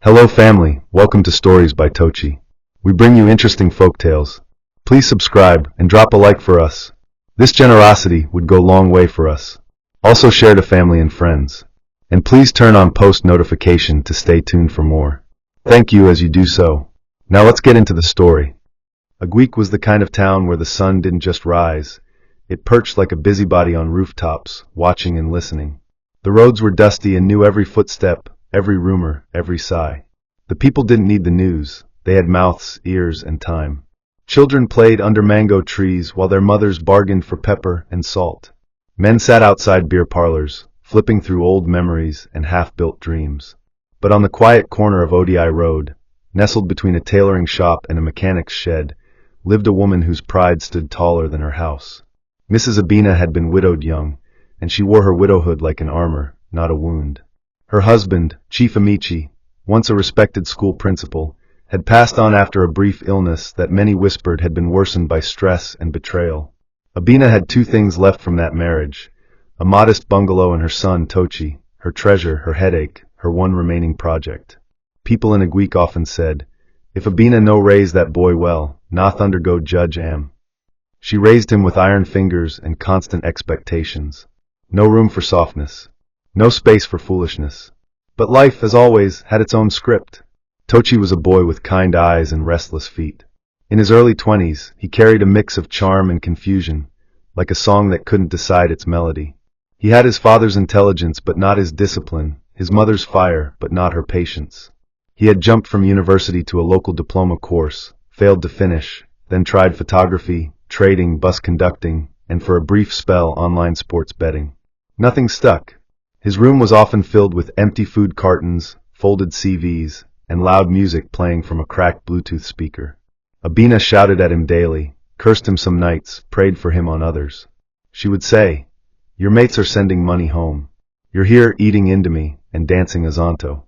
Hello family, welcome to Stories by Tocci. We bring you interesting folk tales. Please subscribe and drop a like for us. This generosity would go a long way for us. Also share to family and friends. And please turn on post notification to stay tuned for more. Thank you as you do so. Now let's get into the story. Agweek was the kind of town where the sun didn't just rise. It perched like a busybody on rooftops, watching and listening. The roads were dusty and knew every footstep, every rumor, every sigh. The people didn't need the news. They had mouths, ears, and time. Children played under mango trees while their mothers bargained for pepper and salt. Men sat outside beer parlors, flipping through old memories and half-built dreams. But on the quiet corner of ODI Road, nestled between a tailoring shop and a mechanic's shed, lived a woman whose pride stood taller than her house. Mrs. Abina had been widowed young, and she wore her widowhood like an armor, not a wound. Her husband, Chief Amici, once a respected school principal, had passed on after a brief illness that many whispered had been worsened by stress and betrayal. Abina had two things left from that marriage: a modest bungalow and her son Tocci, her treasure, her headache, her one remaining project. People in Agweek often said, "If Abina no raise that boy well, nath undergo judge am." She raised him with iron fingers and constant expectations. No room for softness. No space for foolishness. But life, as always, had its own script. Tocci was a boy with kind eyes and restless feet. In his early 20s, he carried a mix of charm and confusion, like a song that couldn't decide its melody. He had his father's intelligence but not his discipline, his mother's fire but not her patience. He had jumped from university to a local diploma course, failed to finish, then tried photography, trading, bus conducting, and for a brief spell online sports betting. Nothing stuck. His room was often filled with empty food cartons, folded CVs, and loud music playing from a cracked Bluetooth speaker. Abina shouted at him daily, cursed him some nights, prayed for him on others. She would say, "Your mates are sending money home. You're here eating indomie and dancing azonto."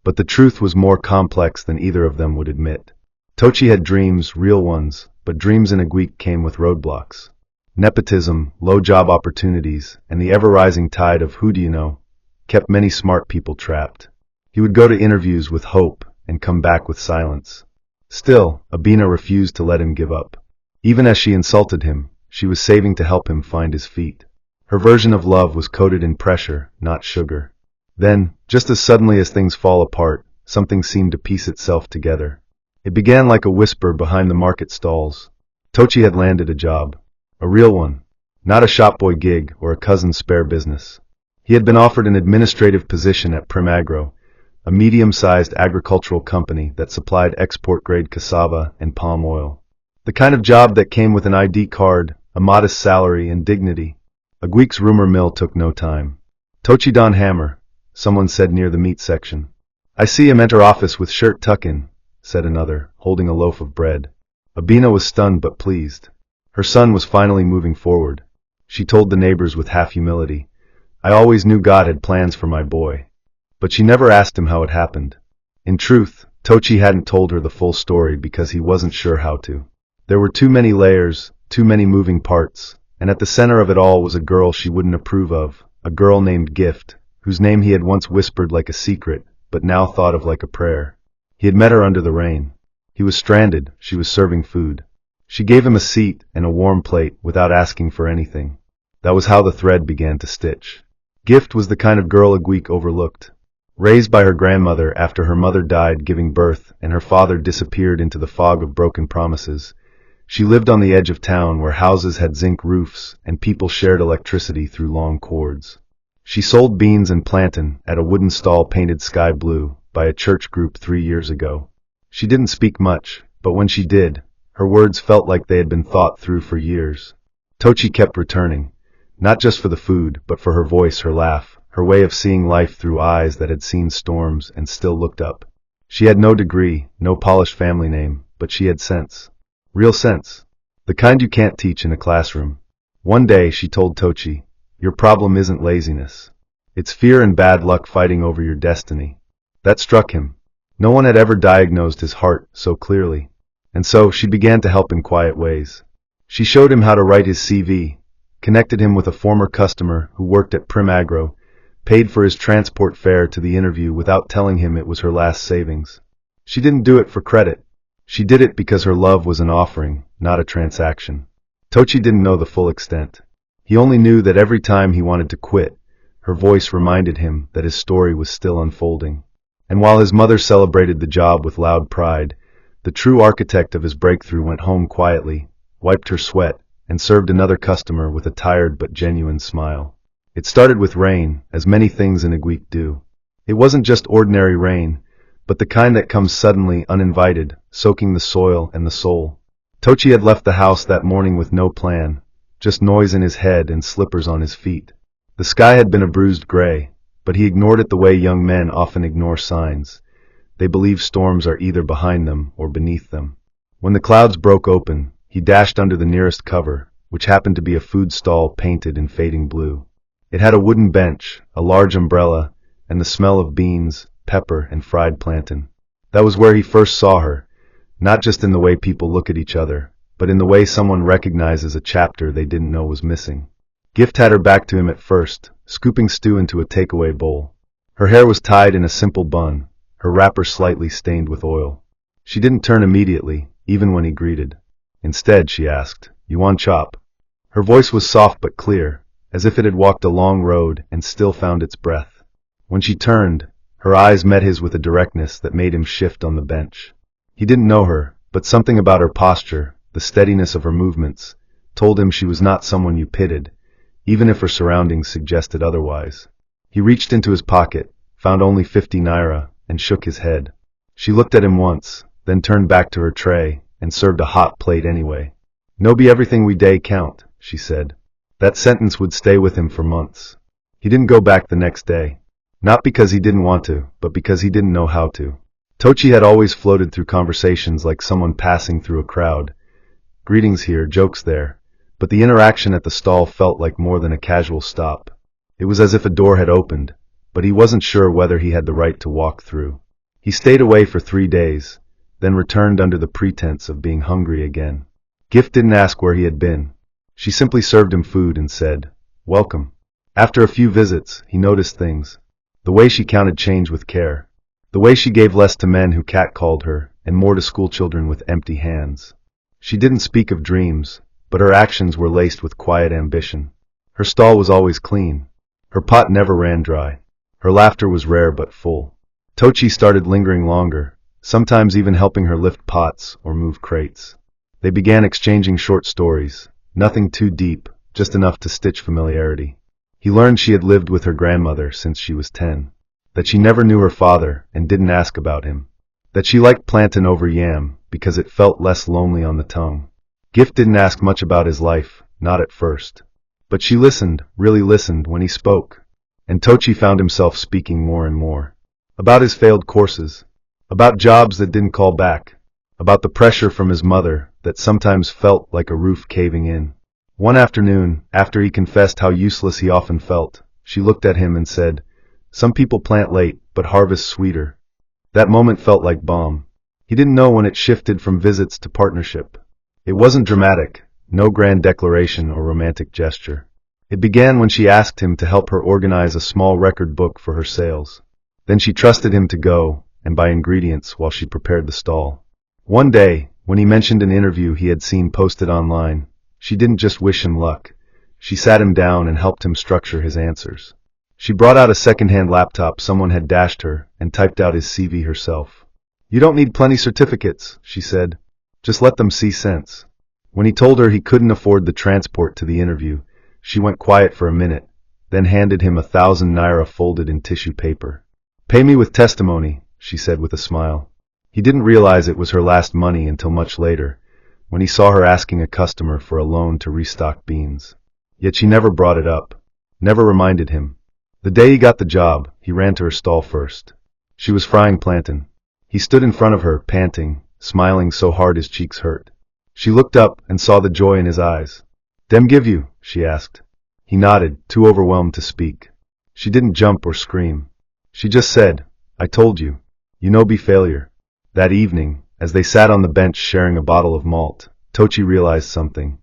But the truth was more complex than either of them would admit. Tocci had dreams, real ones, but dreams in Agweek came with roadblocks. Nepotism, low job opportunities, and the ever-rising tide of who do you know kept many smart people trapped. He would go to interviews with hope and come back with silence. Still, Abina refused to let him give up. Even as she insulted him, she was saving to help him find his feet. Her version of love was coated in pressure, not sugar. Then, just as suddenly as things fall apart, something seemed to piece itself together. It began like a whisper behind the market stalls. Tocci had landed a job. A real one. Not a shopboy gig or a cousin's spare business. He had been offered an administrative position at Primagro, a medium-sized agricultural company that supplied export-grade cassava and palm oil. The kind of job that came with an ID card, a modest salary, and dignity. Agweek's rumor mill took no time. "Tocci don hammer," someone said near the meat section. "I see him enter office with shirt tuck-in," said another, holding a loaf of bread. Abina was stunned but pleased. Her son was finally moving forward. She told the neighbors with half humility, "I always knew God had plans for my boy." But she never asked him how it happened. In truth, Tocci hadn't told her the full story because he wasn't sure how to. There were too many layers, too many moving parts, and at the center of it all was a girl she wouldn't approve of, a girl named Gift, whose name he had once whispered like a secret, but now thought of like a prayer. He had met her under the rain. He was stranded, she was serving food. She gave him a seat and a warm plate without asking for anything. That was how the thread began to stitch. Gift was the kind of girl Agweek overlooked. Raised by her grandmother after her mother died giving birth and her father disappeared into the fog of broken promises, she lived on the edge of town where houses had zinc roofs and people shared electricity through long cords. She sold beans and plantain at a wooden stall painted sky blue by a church group 3 years ago. She didn't speak much, but when she did, her words felt like they had been thought through for years. Tocci kept returning, not just for the food, but for her voice, her laugh, her way of seeing life through eyes that had seen storms and still looked up. She had no degree, no polished family name, but she had sense. Real sense. The kind you can't teach in a classroom. One day she told Tocci, "Your problem isn't laziness. It's fear and bad luck fighting over your destiny." That struck him. No one had ever diagnosed his heart so clearly. And so she began to help in quiet ways. She showed him how to write his CV, connected him with a former customer who worked at Primagro, paid for his transport fare to the interview without telling him it was her last savings. She didn't do it for credit. She did it because her love was an offering, not a transaction. Tocci didn't know the full extent. He only knew that every time he wanted to quit, her voice reminded him that his story was still unfolding. And while his mother celebrated the job with loud pride, the true architect of his breakthrough went home quietly, wiped her sweat, and served another customer with a tired but genuine smile. It started with rain, as many things in a week do. It wasn't just ordinary rain, but the kind that comes suddenly, uninvited, soaking the soil and the soul. Tocci had left the house that morning with no plan, just noise in his head and slippers on his feet. The sky had been a bruised gray, but he ignored it the way young men often ignore signs. They believe storms are either behind them or beneath them. When the clouds broke open, he dashed under the nearest cover, which happened to be a food stall painted in fading blue. It had a wooden bench, a large umbrella, and the smell of beans, pepper, and fried plantain. That was where he first saw her, not just in the way people look at each other, but in the way someone recognizes a chapter they didn't know was missing. Gift had her back to him at first, scooping stew into a takeaway bowl. Her hair was tied in a simple bun, her wrapper slightly stained with oil. She didn't turn immediately, even when he greeted. Instead, she asked, "You want chop?" Her voice was soft but clear, as if it had walked a long road and still found its breath. When she turned, her eyes met his with a directness that made him shift on the bench. He didn't know her, but something about her posture, the steadiness of her movements, told him she was not someone you pitied, even if her surroundings suggested otherwise. He reached into his pocket, found only 50 naira, and shook his head. She looked at him once, then turned back to her tray, and served a hot plate anyway. "No be everything we day count," she said. That sentence would stay with him for months. He didn't go back the next day. Not because he didn't want to, but because he didn't know how to. Tocci had always floated through conversations like someone passing through a crowd. Greetings here, jokes there. But the interaction at the stall felt like more than a casual stop. It was as if a door had opened, but he wasn't sure whether he had the right to walk through. He stayed away for 3 days, then returned under the pretense of being hungry again. Gift didn't ask where he had been. She simply served him food and said, "Welcome." After a few visits, he noticed things. The way she counted change with care. The way she gave less to men who catcalled her, and more to schoolchildren with empty hands. She didn't speak of dreams, but her actions were laced with quiet ambition. Her stall was always clean. Her pot never ran dry. Her laughter was rare but full. Tocci started lingering longer, sometimes even helping her lift pots or move crates. They began exchanging short stories, nothing too deep, just enough to stitch familiarity. He learned she had lived with her grandmother since she was 10, that she never knew her father and didn't ask about him, that she liked plantain over yam because it felt less lonely on the tongue. Gift didn't ask much about his life, not at first. But she listened, really listened when he spoke. And Tocci found himself speaking more and more. About his failed courses. About jobs that didn't call back. About the pressure from his mother that sometimes felt like a roof caving in. One afternoon, after he confessed how useless he often felt, she looked at him and said, "Some people plant late, but harvest sweeter." That moment felt like balm. He didn't know when it shifted from visits to partnership. It wasn't dramatic, no grand declaration or romantic gesture. It began when she asked him to help her organize a small record book for her sales. Then she trusted him to go and buy ingredients while she prepared the stall. One day, when he mentioned an interview he had seen posted online, she didn't just wish him luck. She sat him down and helped him structure his answers. She brought out a second-hand laptop someone had dashed her and typed out his CV herself. "You don't need plenty certificates," she said. "Just let them see sense." When he told her he couldn't afford the transport to the interview, she went quiet for a minute, then handed him 1,000 naira folded in tissue paper. "Pay me with testimony," she said with a smile. He didn't realize it was her last money until much later, when he saw her asking a customer for a loan to restock beans. Yet she never brought it up, never reminded him. The day he got the job, he ran to her stall first. She was frying plantain. He stood in front of her, panting, smiling so hard his cheeks hurt. She looked up and saw the joy in his eyes. "Dem give you?" she asked. He nodded, too overwhelmed to speak. She didn't jump or scream. She just said, "I told you. You no be failure." That evening, as they sat on the bench sharing a bottle of malt, Tocci realized something.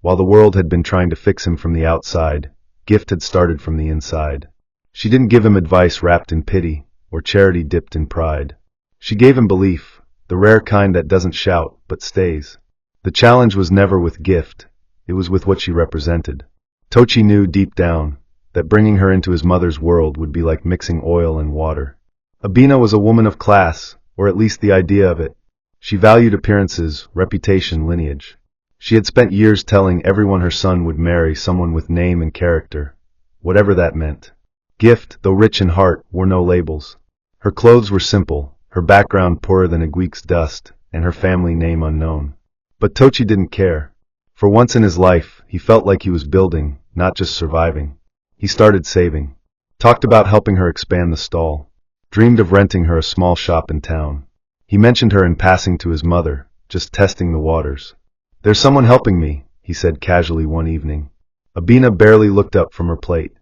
While the world had been trying to fix him from the outside, Gift had started from the inside. She didn't give him advice wrapped in pity, or charity dipped in pride. She gave him belief, the rare kind that doesn't shout, but stays. The challenge was never with gift, it was with what she represented. Tocci knew deep down that bringing her into his mother's world would be like mixing oil and water. Abina was a woman of class, or at least the idea of it. She valued appearances, reputation, lineage. She had spent years telling everyone her son would marry someone with name and character, whatever that meant. Gift, though rich in heart, wore no labels. Her clothes were simple, her background poorer than a Greek's dust, and her family name unknown. But Tocci didn't care. For once in his life, he felt like he was building, not just surviving. He started saving. Talked about helping her expand the stall. Dreamed of renting her a small shop in town. He mentioned her in passing to his mother, just testing the waters. "There's someone helping me," he said casually one evening. Abina barely looked up from her plate.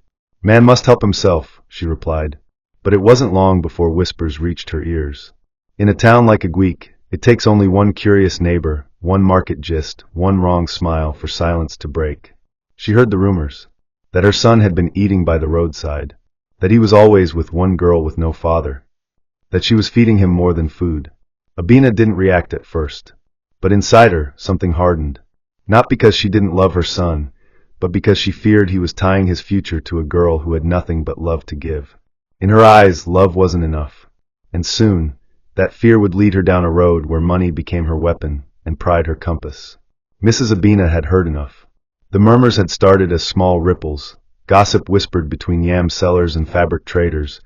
"Man must help himself," she replied. But it wasn't long before whispers reached her ears. In a town like Aguique, it takes only one curious neighbor, one market gist, one wrong smile for silence to break. She heard the rumors. That her son had been eating by the roadside. That he was always with one girl with no father. That she was feeding him more than food. Abina didn't react at first. But inside her, something hardened. Not because she didn't love her son, but because she feared he was tying his future to a girl who had nothing but love to give. In her eyes, love wasn't enough. And soon, that fear would lead her down a road where money became her weapon and pride her compass. Mrs. Abina had heard enough. The murmurs had started as small ripples, gossip whispered between yam sellers and fabric traders,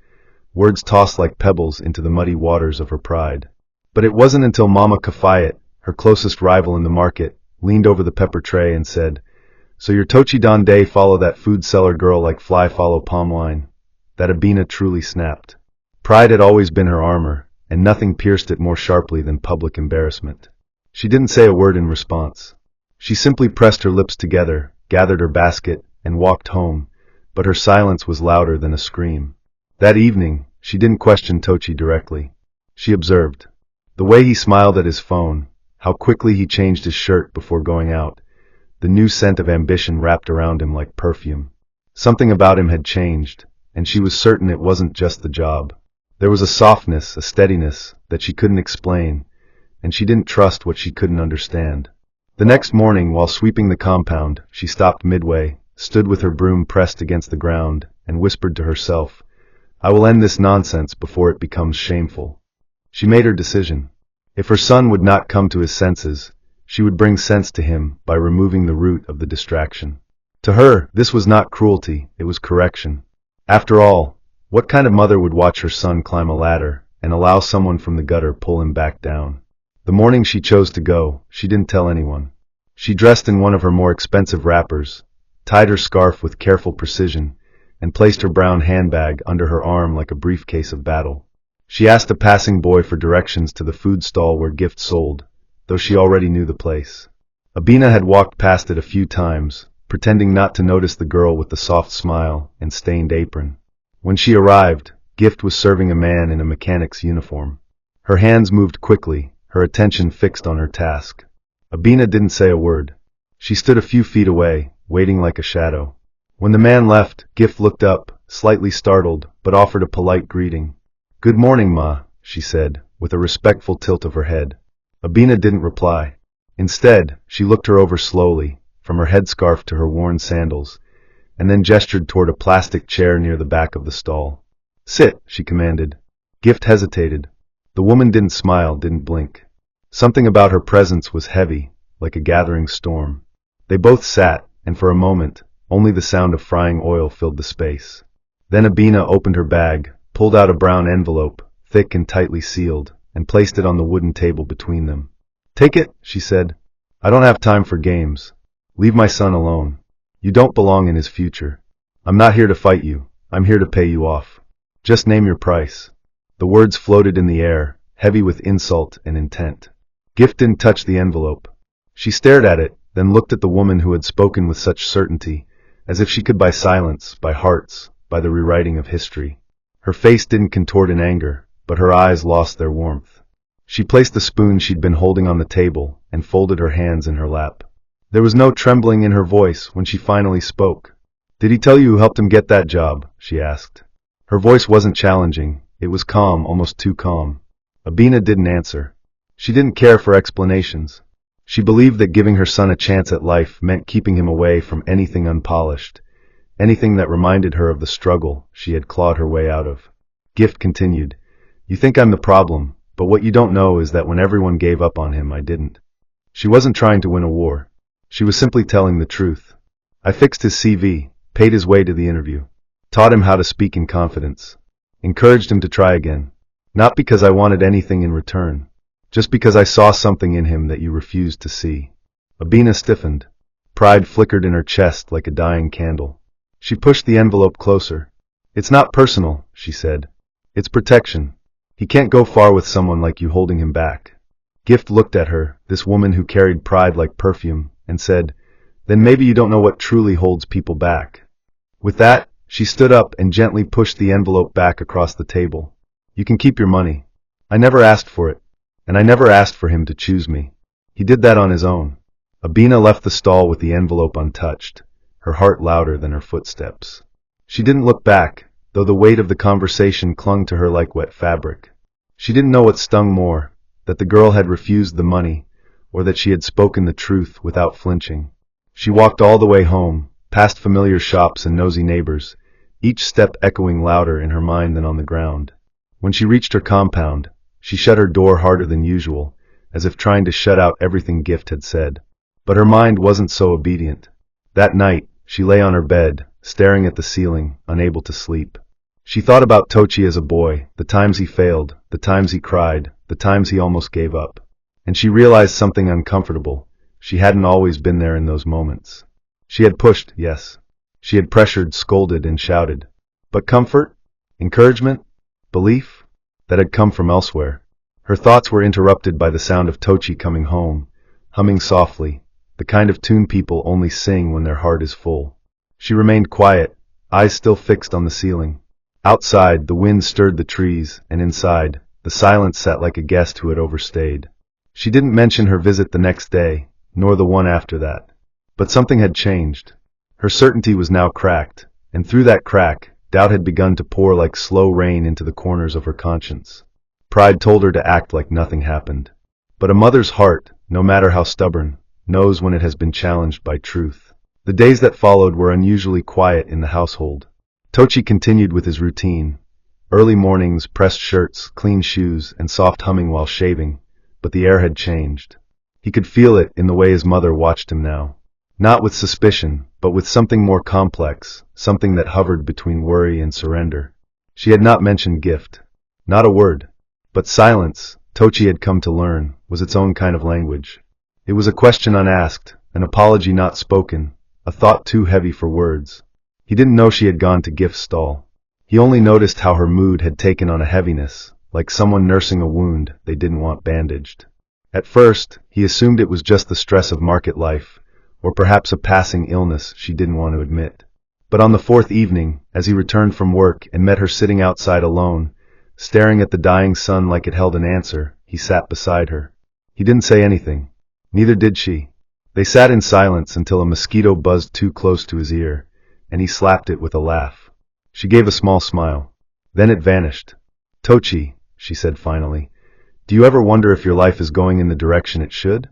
words tossed like pebbles into the muddy waters of her pride. But it wasn't until Mama Kafayet, her closest rival in the market, leaned over the pepper tray and said, "So your Tocci Donde follow that food seller girl like fly follow palm wine," that Abina truly snapped. Pride had always been her armor, and nothing pierced it more sharply than public embarrassment. She didn't say a word in response. She simply pressed her lips together, gathered her basket, and walked home, but her silence was louder than a scream. That evening, she didn't question Tocci directly. She observed. The way he smiled at his phone, how quickly he changed his shirt before going out, the new scent of ambition wrapped around him like perfume. Something about him had changed, and she was certain it wasn't just the job. There was a softness, a steadiness, that she couldn't explain, and she didn't trust what she couldn't understand. The next morning, while sweeping the compound, she stopped midway, stood with her broom pressed against the ground, and whispered to herself, "I will end this nonsense before it becomes shameful." She made her decision. If her son would not come to his senses, she would bring sense to him by removing the root of the distraction. To her, this was not cruelty, it was correction. After all, what kind of mother would watch her son climb a ladder and allow someone from the gutter pull him back down? The morning she chose to go, she didn't tell anyone. She dressed in one of her more expensive wrappers, tied her scarf with careful precision, and placed her brown handbag under her arm like a briefcase of battle. She asked a passing boy for directions to the food stall where gifts sold, though she already knew the place. Abina had walked past it a few times, pretending not to notice the girl with the soft smile and stained apron. When she arrived, Gift was serving a man in a mechanic's uniform. Her hands moved quickly, her attention fixed on her task. Abina didn't say a word. She stood a few feet away, waiting like a shadow. When the man left, Gift looked up, slightly startled, but offered a polite greeting. "Good morning, Ma," she said, with a respectful tilt of her head. Abina didn't reply. Instead, she looked her over slowly, from her headscarf to her worn sandals, and then gestured toward a plastic chair near the back of the stall. "Sit," she commanded. Gift hesitated. The woman didn't smile, didn't blink. Something about her presence was heavy, like a gathering storm. They both sat, and for a moment, only the sound of frying oil filled the space. Then Abina opened her bag, pulled out a brown envelope, thick and tightly sealed, and placed it on the wooden table between them. "Take it," she said. "I don't have time for games. Leave my son alone. You don't belong in his future. I'm not here to fight you. I'm here to pay you off. Just name your price." The words floated in the air, heavy with insult and intent. Gift didn't touch the envelope. She stared at it, then looked at the woman who had spoken with such certainty, as if she could buy silence, buy hearts, by the rewriting of history. Her face didn't contort in anger, but her eyes lost their warmth. She placed the spoon she'd been holding on the table and folded her hands in her lap. There was no trembling in her voice when she finally spoke. "Did he tell you who helped him get that job?" she asked. Her voice wasn't challenging, it was calm, almost too calm. Abina didn't answer. She didn't care for explanations. She believed that giving her son a chance at life meant keeping him away from anything unpolished, anything that reminded her of the struggle she had clawed her way out of. Gift continued, "You think I'm the problem, but what you don't know is that when everyone gave up on him, I didn't." She wasn't trying to win a war. She was simply telling the truth. I fixed his CV, paid his way to the interview, taught him how to speak in confidence, encouraged him to try again. Not because I wanted anything in return, just because I saw something in him that you refused to see. Abina stiffened. Pride flickered in her chest like a dying candle. She pushed the envelope closer. "It's not personal," she said. "It's protection. He can't go far with someone like you holding him back." Gift looked at her, this woman who carried pride like perfume, and said, "Then maybe you don't know what truly holds people back." With that, she stood up and gently pushed the envelope back across the table. "You can keep your money. I never asked for it, and I never asked for him to choose me. He did that on his own." Abina left the stall with the envelope untouched, her heart louder than her footsteps. She didn't look back, though the weight of the conversation clung to her like wet fabric. She didn't know what stung more, that the girl had refused the money, or that she had spoken the truth without flinching. She walked all the way home, past familiar shops and nosy neighbors, each step echoing louder in her mind than on the ground. When she reached her compound, she shut her door harder than usual, as if trying to shut out everything Gift had said. But her mind wasn't so obedient. That night, she lay on her bed, staring at the ceiling, unable to sleep. She thought about Tocci as a boy, the times he failed, the times he cried, the times he almost gave up. And she realized something uncomfortable. She hadn't always been there in those moments. She had pushed, yes. She had pressured, scolded, and shouted. But comfort? Encouragement? Belief? That had come from elsewhere. Her thoughts were interrupted by the sound of Tocci coming home, humming softly, the kind of tune people only sing when their heart is full. She remained quiet, eyes still fixed on the ceiling. Outside, the wind stirred the trees, and inside, the silence sat like a guest who had overstayed. She didn't mention her visit the next day, nor the one after that. But something had changed. Her certainty was now cracked, and through that crack, doubt had begun to pour like slow rain into the corners of her conscience. Pride told her to act like nothing happened. But a mother's heart, no matter how stubborn, knows when it has been challenged by truth. The days that followed were unusually quiet in the household. Tocci continued with his routine. Early mornings, pressed shirts, clean shoes, and soft humming while shaving, but the air had changed. He could feel it in the way his mother watched him now. Not with suspicion, but with something more complex, something that hovered between worry and surrender. She had not mentioned Gift. Not a word. But silence, Tocci had come to learn, was its own kind of language. It was a question unasked, an apology not spoken, a thought too heavy for words. He didn't know she had gone to Gift's stall. He only noticed how her mood had taken on a heaviness, like someone nursing a wound they didn't want bandaged. At first, he assumed it was just the stress of market life, or perhaps a passing illness she didn't want to admit. But on the fourth evening, as he returned from work and met her sitting outside alone, staring at the dying sun like it held an answer, he sat beside her. He didn't say anything. Neither did she. They sat in silence until a mosquito buzzed too close to his ear, and he slapped it with a laugh. She gave a small smile. Then it vanished. "Tocci," she said finally, "do you ever wonder if your life is going in the direction it should?"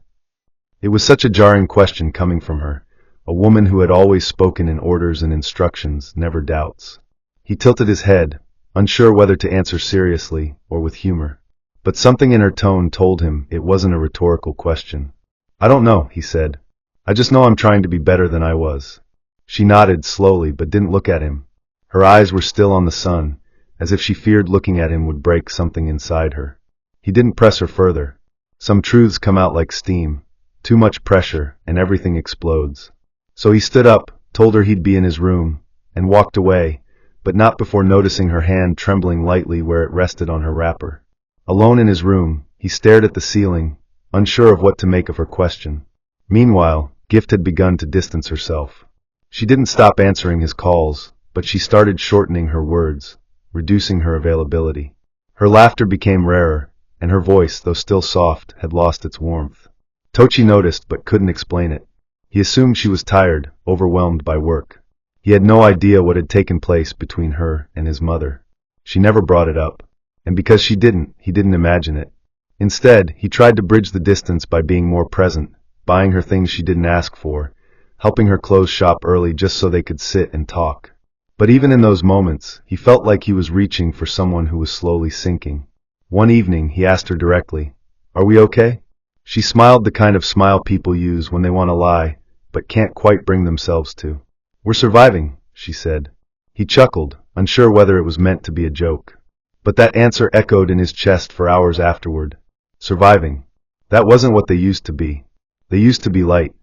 It was such a jarring question coming from her, a woman who had always spoken in orders and instructions, never doubts. He tilted his head, unsure whether to answer seriously or with humor. But something in her tone told him it wasn't a rhetorical question. "I don't know," he said. "I just know I'm trying to be better than I was." She nodded slowly but didn't look at him. Her eyes were still on the sun, as if she feared looking at him would break something inside her. He didn't press her further. Some truths come out like steam. Too much pressure, and everything explodes. So he stood up, told her he'd be in his room, and walked away, but not before noticing her hand trembling lightly where it rested on her wrapper. Alone in his room, he stared at the ceiling, unsure of what to make of her question. Meanwhile, Gift had begun to distance herself. She didn't stop answering his calls, but she started shortening her words, reducing her availability. Her laughter became rarer, and her voice, though still soft, had lost its warmth. Tocci noticed but couldn't explain it. He assumed she was tired, overwhelmed by work. He had no idea what had taken place between her and his mother. She never brought it up. And because she didn't, he didn't imagine it. Instead, he tried to bridge the distance by being more present, buying her things she didn't ask for, helping her close shop early just so they could sit and talk. But even in those moments, he felt like he was reaching for someone who was slowly sinking. One evening, he asked her directly, "Are we okay?" She smiled, the kind of smile people use when they want to lie, but can't quite bring themselves to. "We're surviving," she said. He chuckled, unsure whether it was meant to be a joke. But that answer echoed in his chest for hours afterward. Surviving. That wasn't what they used to be. They used to be light.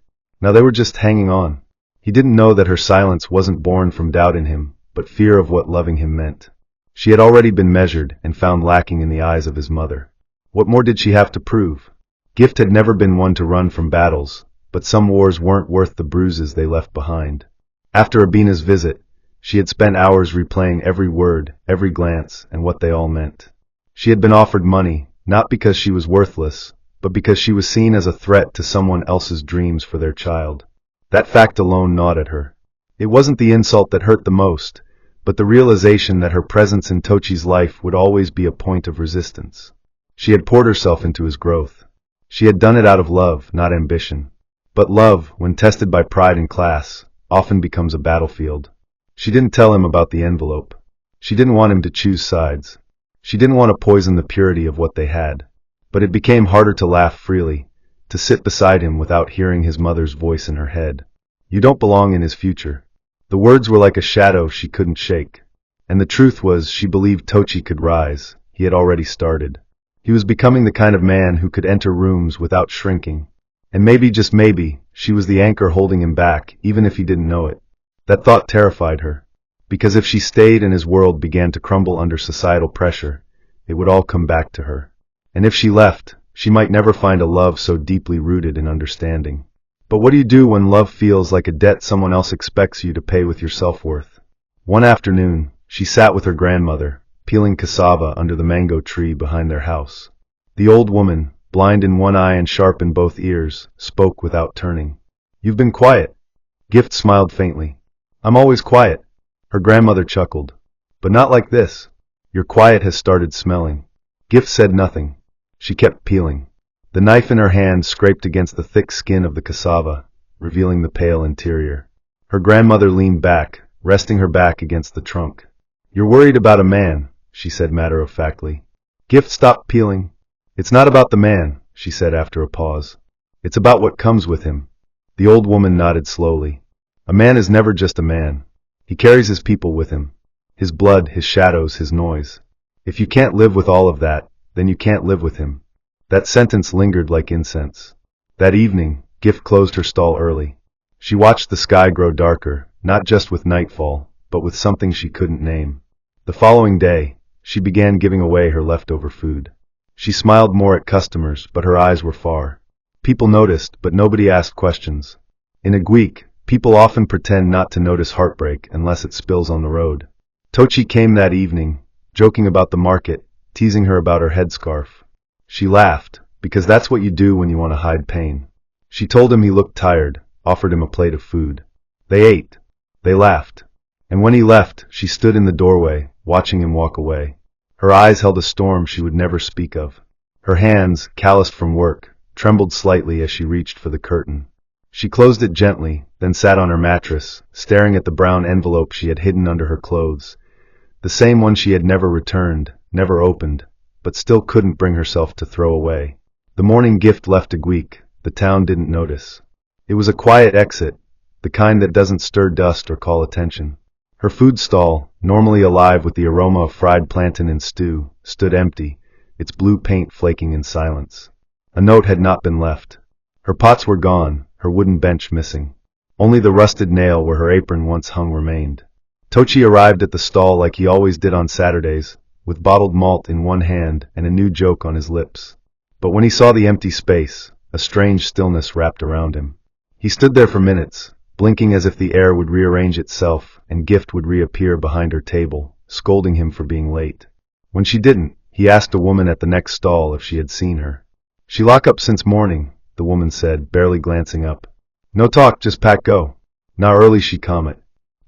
Now they were just hanging on. He didn't know that her silence wasn't born from doubt in him, but fear of what loving him meant. She had already been measured and found lacking in the eyes of his mother. What more did she have to prove? Gift had never been one to run from battles, but some wars weren't worth the bruises they left behind. After Abina's visit, she had spent hours replaying every word, every glance, and what they all meant. She had been offered money, not because she was worthless, but because she was seen as a threat to someone else's dreams for their child. That fact alone gnawed at her. It wasn't the insult that hurt the most, but the realization that her presence in Tocci's life would always be a point of resistance. She had poured herself into his growth. She had done it out of love, not ambition. But love, when tested by pride and class, often becomes a battlefield. She didn't tell him about the envelope. She didn't want him to choose sides. She didn't want to poison the purity of what they had. But it became harder to laugh freely, to sit beside him without hearing his mother's voice in her head. "You don't belong in his future." The words were like a shadow she couldn't shake. And the truth was, she believed Tocci could rise. He had already started. He was becoming the kind of man who could enter rooms without shrinking. And maybe, just maybe, she was the anchor holding him back, even if he didn't know it. That thought terrified her. Because if she stayed and his world began to crumble under societal pressure, it would all come back to her. And if she left, she might never find a love so deeply rooted in understanding. But what do you do when love feels like a debt someone else expects you to pay with your self-worth? One afternoon, she sat with her grandmother, peeling cassava under the mango tree behind their house. The old woman, blind in one eye and sharp in both ears, spoke without turning. "You've been quiet." Gift smiled faintly. "I'm always quiet." Her grandmother chuckled. "But not like this. Your quiet has started smelling." Gift said nothing. She kept peeling. The knife in her hand scraped against the thick skin of the cassava, revealing the pale interior. Her grandmother leaned back, resting her back against the trunk. "You're worried about a man," she said matter-of-factly. Gift stopped peeling. "It's not about the man," she said after a pause. "It's about what comes with him." The old woman nodded slowly. "A man is never just a man. He carries his people with him. His blood, his shadows, his noise. If you can't live with all of that, then you can't live with him." That sentence lingered like incense. That evening, Gift closed her stall early. She watched the sky grow darker, not just with nightfall, but with something she couldn't name. The following day, she began giving away her leftover food. She smiled more at customers, but her eyes were far. People noticed, but nobody asked questions. In Aguique, people often pretend not to notice heartbreak unless it spills on the road. Tocci came that evening, joking about the market, teasing her about her headscarf. She laughed, because that's what you do when you want to hide pain. She told him he looked tired, offered him a plate of food. They ate. They laughed. And when he left, she stood in the doorway, watching him walk away. Her eyes held a storm she would never speak of. Her hands, calloused from work, trembled slightly as she reached for the curtain. She closed it gently, then sat on her mattress, staring at the brown envelope she had hidden under her clothes. The same one she had never returned, never opened, but still couldn't bring herself to throw away. The morning Gift left Aguique. The town didn't notice. It was a quiet exit, the kind that doesn't stir dust or call attention. Her food stall, normally alive with the aroma of fried plantain and stew, stood empty, its blue paint flaking in silence. A note had not been left. Her pots were gone, her wooden bench missing. Only the rusted nail where her apron once hung remained. Tocci arrived at the stall like he always did on Saturdays, with bottled malt in one hand and a new joke on his lips. But when he saw the empty space, a strange stillness wrapped around him. He stood there for minutes, blinking as if the air would rearrange itself and Gift would reappear behind her table, scolding him for being late. When she didn't, he asked a woman at the next stall if she had seen her. "She lock up since morning," the woman said, barely glancing up. "No talk, just pack go." "Now early," she comment.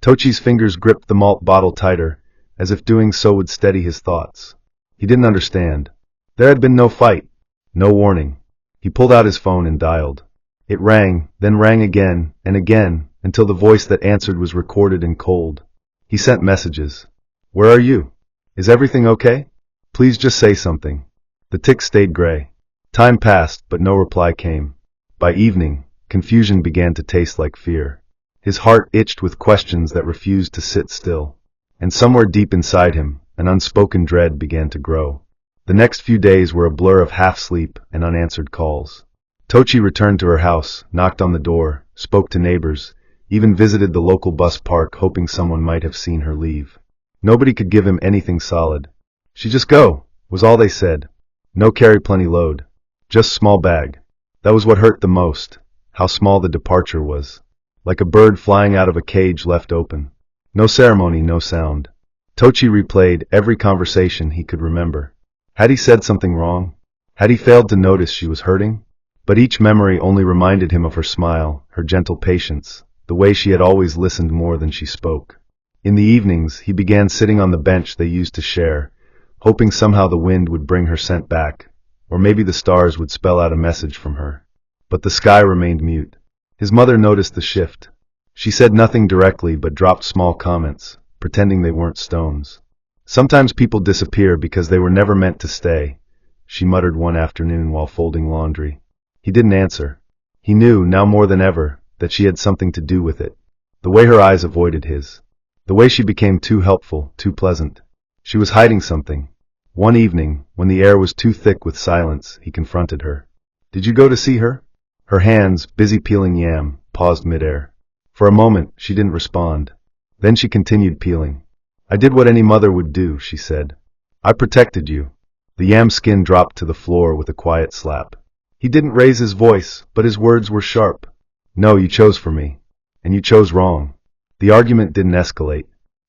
Tocci's fingers gripped the malt bottle tighter, as if doing so would steady his thoughts. He didn't understand. There had been no fight, no warning. He pulled out his phone and dialed. It rang, then rang again, and again, until the voice that answered was recorded and cold. He sent messages. Where are you? Is everything okay? Please just say something. The tick stayed gray. Time passed, but no reply came. By evening, confusion began to taste like fear. His heart itched with questions that refused to sit still. And somewhere deep inside him, an unspoken dread began to grow. The next few days were a blur of half-sleep and unanswered calls. Tocci returned to her house, knocked on the door, spoke to neighbors, even visited the local bus park hoping someone might have seen her leave. Nobody could give him anything solid. She just go, was all they said. No carry plenty load. Just small bag. That was what hurt the most, how small the departure was. Like a bird flying out of a cage left open. No ceremony, no sound. Tocci replayed every conversation he could remember. Had he said something wrong? Had he failed to notice she was hurting? But each memory only reminded him of her smile, her gentle patience, the way she had always listened more than she spoke. In the evenings, he began sitting on the bench they used to share, hoping somehow the wind would bring her scent back, or maybe the stars would spell out a message from her. But the sky remained mute. His mother noticed the shift. She said nothing directly but dropped small comments, pretending they weren't stones. Sometimes people disappear because they were never meant to stay, she muttered one afternoon while folding laundry. He didn't answer. He knew, now more than ever, that she had something to do with it. The way her eyes avoided his. The way she became too helpful, too pleasant. She was hiding something. One evening, when the air was too thick with silence, he confronted her. Did you go to see her? Her hands, busy peeling yam, paused midair. For a moment, she didn't respond. Then she continued peeling. I did what any mother would do, she said. I protected you. The yam skin dropped to the floor with a quiet slap. He didn't raise his voice, but his words were sharp. No, you chose for me. And you chose wrong. The argument didn't escalate.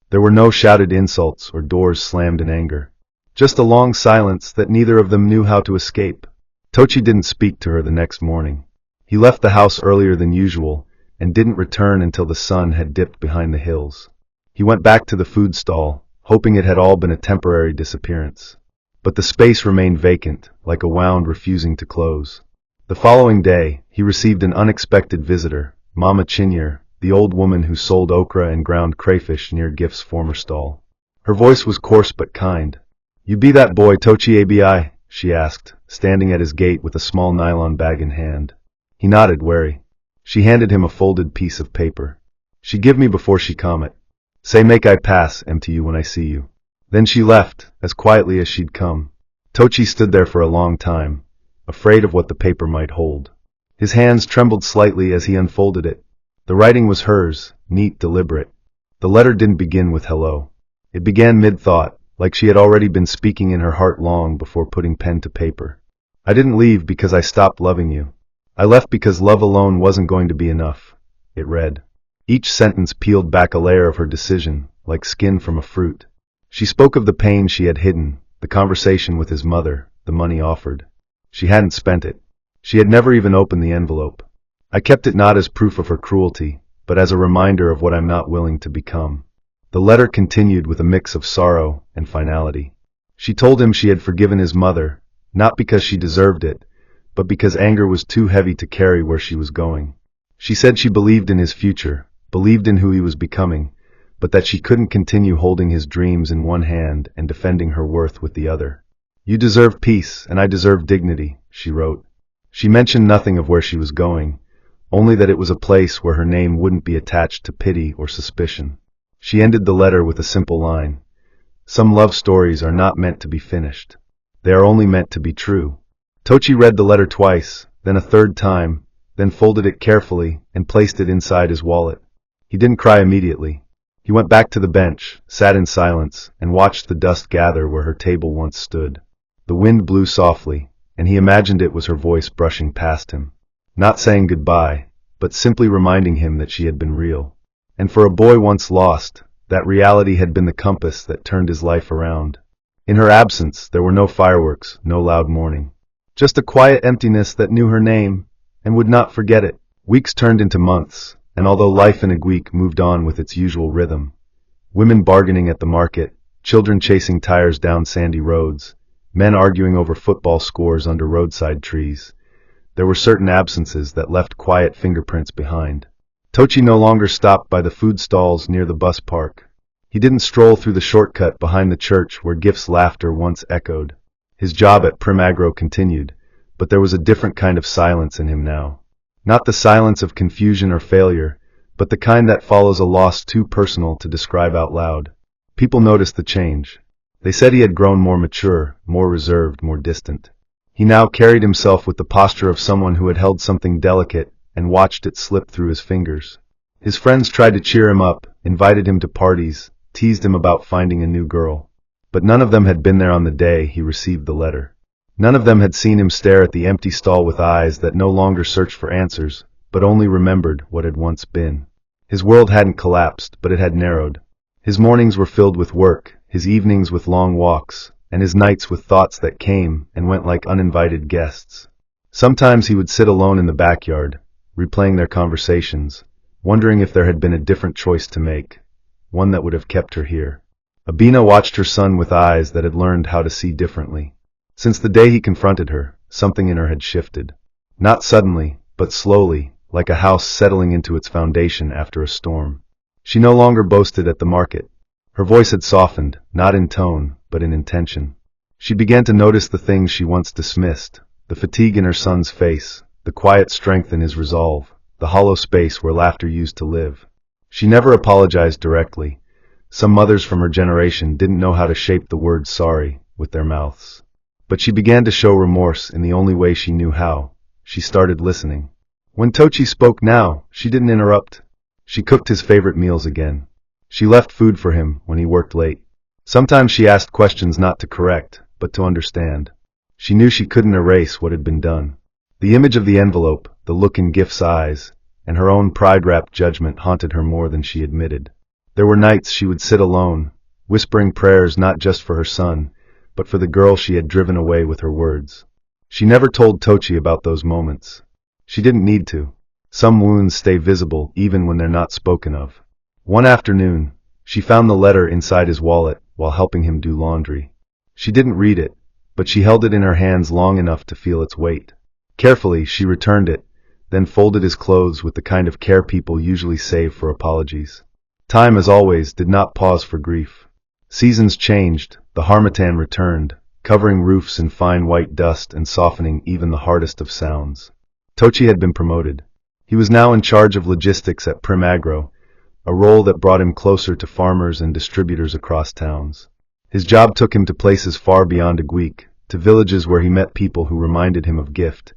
There were no shouted insults or doors slammed in anger. Just a long silence that neither of them knew how to escape. Tocci didn't speak to her the next morning. He left the house earlier than usual and didn't return until the sun had dipped behind the hills. He went back to the food stall, hoping it had all been a temporary disappearance. But the space remained vacant, like a wound refusing to close. The following day, he received an unexpected visitor, Mama Chinyere, the old woman who sold okra and ground crayfish near Gift's former stall. Her voice was coarse but kind. You be that boy Tocci abi? She asked, standing at his gate with a small nylon bag in hand. He nodded, wary. She handed him a folded piece of paper. She give me before she comet. Say make I pass empty you when I see you. Then she left, as quietly as she'd come. Tocci stood there for a long time, afraid of what the paper might hold. His hands trembled slightly as he unfolded it. The writing was hers, neat, deliberate. The letter didn't begin with hello. It began mid-thought, like she had already been speaking in her heart long before putting pen to paper. I didn't leave because I stopped loving you. I left because love alone wasn't going to be enough, it read. Each sentence peeled back a layer of her decision, like skin from a fruit. She spoke of the pain she had hidden, the conversation with his mother, the money offered. She hadn't spent it. She had never even opened the envelope. I kept it not as proof of her cruelty, but as a reminder of what I'm not willing to become. The letter continued with a mix of sorrow and finality. She told him she had forgiven his mother, not because she deserved it, but because anger was too heavy to carry where she was going. She said she believed in his future, believed in who he was becoming, but that she couldn't continue holding his dreams in one hand and defending her worth with the other. You deserve peace, and I deserve dignity, she wrote. She mentioned nothing of where she was going, only that it was a place where her name wouldn't be attached to pity or suspicion. She ended the letter with a simple line. Some love stories are not meant to be finished. They are only meant to be true. Tocci read the letter twice, then a third time, then folded it carefully and placed it inside his wallet. He didn't cry immediately. He went back to the bench, sat in silence, and watched the dust gather where her table once stood. The wind blew softly, and he imagined it was her voice brushing past him. Not saying goodbye, but simply reminding him that she had been real. And for a boy once lost, that reality had been the compass that turned his life around. In her absence, there were no fireworks, no loud mourning. Just a quiet emptiness that knew her name, and would not forget it. Weeks turned into months, and although life in Aguique moved on with its usual rhythm, women bargaining at the market, children chasing tires down sandy roads, men arguing over football scores under roadside trees. There were certain absences that left quiet fingerprints behind. Tocci no longer stopped by the food stalls near the bus park. He didn't stroll through the shortcut behind the church where Gift's laughter once echoed. His job at Primagro continued, but there was a different kind of silence in him now. Not the silence of confusion or failure, but the kind that follows a loss too personal to describe out loud. People noticed the change. They said he had grown more mature, more reserved, more distant. He now carried himself with the posture of someone who had held something delicate and watched it slip through his fingers. His friends tried to cheer him up, invited him to parties, teased him about finding a new girl. But none of them had been there on the day he received the letter. None of them had seen him stare at the empty stall with eyes that no longer searched for answers, but only remembered what had once been. His world hadn't collapsed, but it had narrowed. His mornings were filled with work, his evenings with long walks, and his nights with thoughts that came and went like uninvited guests. Sometimes he would sit alone in the backyard, replaying their conversations, wondering if there had been a different choice to make, one that would have kept her here. Abina watched her son with eyes that had learned how to see differently. Since the day he confronted her, something in her had shifted. Not suddenly, but slowly, like a house settling into its foundation after a storm. She no longer boasted at the market. Her voice had softened, not in tone, but in intention. She began to notice the things she once dismissed, the fatigue in her son's face, the quiet strength in his resolve, the hollow space where laughter used to live. She never apologized directly. Some mothers from her generation didn't know how to shape the word sorry with their mouths. But she began to show remorse in the only way she knew how. She started listening. When Tocci spoke now, she didn't interrupt. She cooked his favorite meals again. She left food for him when he worked late. Sometimes she asked questions not to correct, but to understand. She knew she couldn't erase what had been done. The image of the envelope, the look in Gift's eyes, and her own pride-wrapped judgment haunted her more than she admitted. There were nights she would sit alone, whispering prayers not just for her son, but for the girl she had driven away with her words. She never told Tocci about those moments. She didn't need to. Some wounds stay visible even when they're not spoken of. One afternoon, she found the letter inside his wallet while helping him do laundry. She didn't read it, but she held it in her hands long enough to feel its weight. Carefully, she returned it, then folded his clothes with the kind of care people usually save for apologies. Time, as always, did not pause for grief. Seasons changed, the harmattan returned, covering roofs in fine white dust and softening even the hardest of sounds. Tocci had been promoted. He was now in charge of logistics at Primagro, a role that brought him closer to farmers and distributors across towns. His job took him to places far beyond Aguique, to villages where he met people who reminded him of Gift,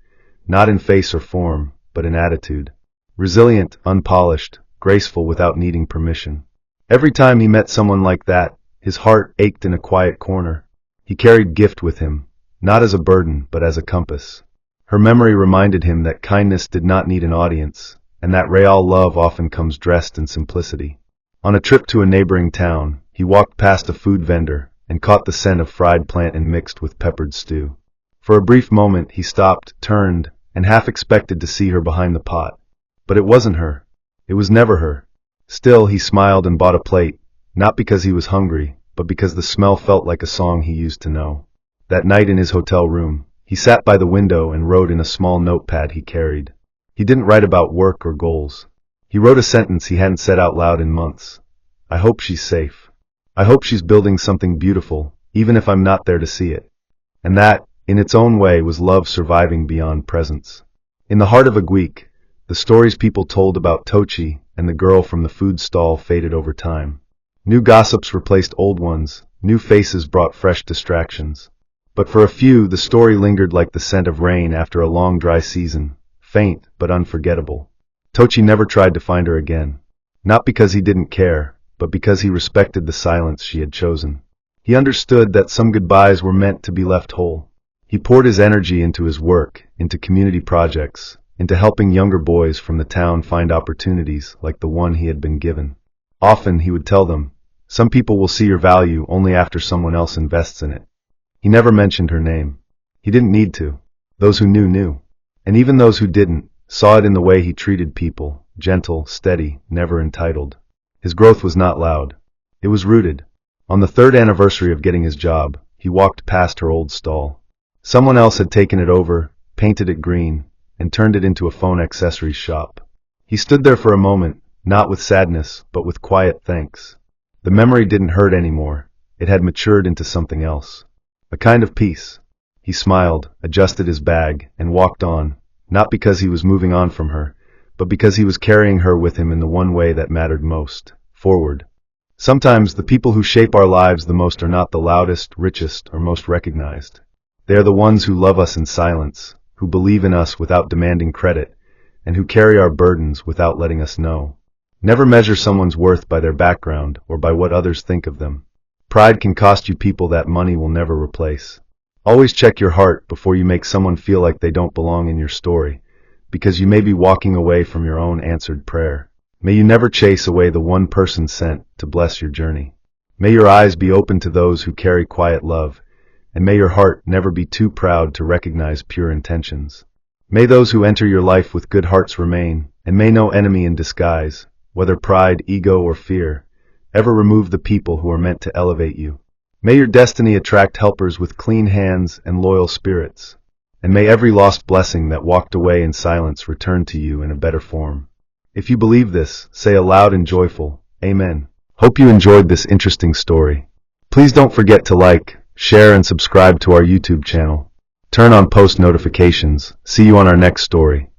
not in face or form, but in attitude. Resilient, unpolished, graceful without needing permission. Every time he met someone like that, his heart ached in a quiet corner. He carried Gift with him, not as a burden, but as a compass. Her memory reminded him that kindness did not need an audience, and that real love often comes dressed in simplicity. On a trip to a neighboring town, he walked past a food vendor and caught the scent of fried plantain mixed with peppered stew. For a brief moment he stopped, turned, and half expected to see her behind the pot. But it wasn't her. It was never her. Still, he smiled and bought a plate, not because he was hungry, but because the smell felt like a song he used to know. That night in his hotel room, he sat by the window and wrote in a small notepad he carried. He didn't write about work or goals. He wrote a sentence he hadn't said out loud in months. I hope she's safe. I hope she's building something beautiful, even if I'm not there to see it. And that, in its own way, was love surviving beyond presence. In the heart of Aguique, the stories people told about Tocci and the girl from the food stall faded over time. New gossips replaced old ones, new faces brought fresh distractions. But for a few, the story lingered like the scent of rain after a long dry season, faint but unforgettable. Tocci never tried to find her again. Not because he didn't care, but because he respected the silence she had chosen. He understood that some goodbyes were meant to be left whole. He poured his energy into his work, into community projects, into helping younger boys from the town find opportunities like the one he had been given. Often he would tell them, some people will see your value only after someone else invests in it. He never mentioned her name. He didn't need to. Those who knew, knew. And even those who didn't, saw it in the way he treated people, gentle, steady, never entitled. His growth was not loud. It was rooted. On the third anniversary of getting his job, he walked past her old stall. Someone else had taken it over, painted it green, and turned it into a phone accessories shop. He stood there for a moment, not with sadness, but with quiet thanks. The memory didn't hurt anymore. It had matured into something else. A kind of peace. He smiled, adjusted his bag, and walked on, not because he was moving on from her, but because he was carrying her with him in the one way that mattered most, forward. Sometimes the people who shape our lives the most are not the loudest, richest, or most recognized. They are the ones who love us in silence, who believe in us without demanding credit, and who carry our burdens without letting us know. Never measure someone's worth by their background or by what others think of them. Pride can cost you people that money will never replace. Always check your heart before you make someone feel like they don't belong in your story, because you may be walking away from your own answered prayer. May you never chase away the one person sent to bless your journey. May your eyes be open to those who carry quiet love, and may your heart never be too proud to recognize pure intentions. May those who enter your life with good hearts remain, and may no enemy in disguise, whether pride, ego, or fear, ever remove the people who are meant to elevate you. May your destiny attract helpers with clean hands and loyal spirits, and may every lost blessing that walked away in silence return to you in a better form. If you believe this, say aloud and joyful, Amen. Hope you enjoyed this interesting story. Please don't forget to like, share, and subscribe to our YouTube channel. Turn on post notifications. See you on our next story.